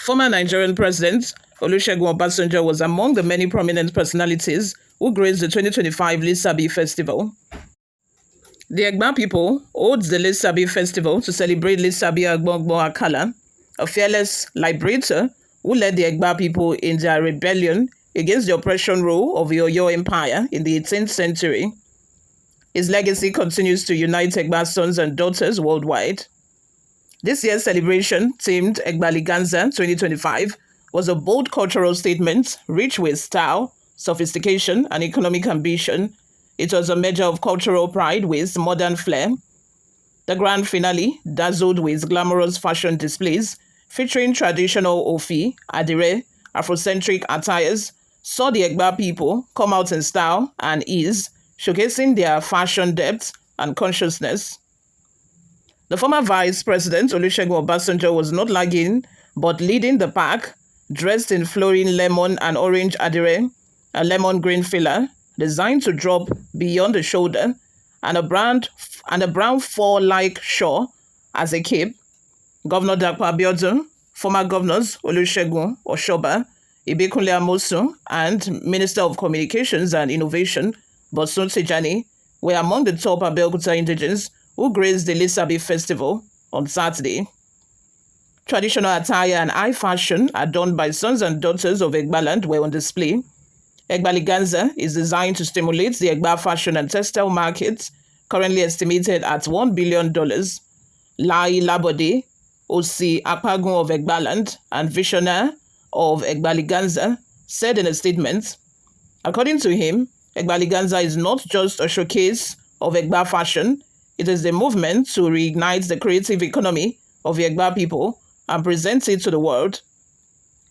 Former Nigerian President Olusegun Obasanjo was among the many prominent personalities who graced the 2025 Lisabi Festival. The Egba people holds the Lisabi Festival to celebrate Lisabi Agbongbon Akala, a fearless liberator who led the Egba people in their rebellion against the oppression rule of the Oyo Empire in the 18th century. His legacy continues to unite Egba sons and daughters worldwide. This year's celebration, themed Egba 2025, was a bold cultural statement rich with style, sophistication, and economic ambition. It was a measure of cultural pride with modern flair. The grand finale, dazzled with glamorous fashion displays featuring traditional Ofi, Adire, Afrocentric attires, saw the Egba people come out in style and ease, showcasing their fashion depth and consciousness. The former Vice President Olusegun Obasanjo was not lagging, but leading the pack, dressed in flowing lemon and orange adire, a lemon green filler designed to drop beyond the shoulder, and a brown fur-like shawl as a cape. Governor Dapo Abiodun, former governors Olusegun Oshoba, Ibikunle Amosun, and Minister of Communications and Innovation Bosun Tijani were among the top Abeokuta indigents who graced the Lisabi Festival on Saturday. Traditional attire and high fashion adorned by sons and daughters of Egbaland were on display. Egba is designed to stimulate the Egba fashion and textile market, currently estimated at $1 billion. Lai Labode, Osi Apagun of Egbaland and visionary of Egba said in a statement, according to him, Egba is not just a showcase of Egba fashion, it is the movement to reignite the creative economy of the Egba people and present it to the world.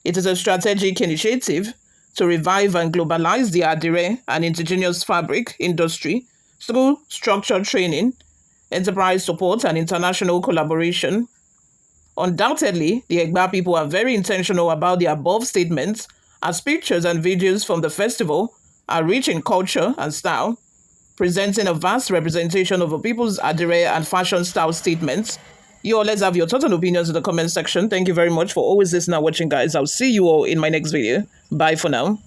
It is a strategic initiative to revive and globalize the Adire and indigenous fabric industry through structured training, enterprise support, and international collaboration. Undoubtedly, the Egba people are very intentional about the above statements, as pictures and videos from the festival are rich in culture and style, presenting a vast representation of a people's Adire and fashion style statements. You all, let's have your thoughts and opinions in the comment section. Thank you very much for always listening and watching, guys. I'll see you all in my next video. Bye for now.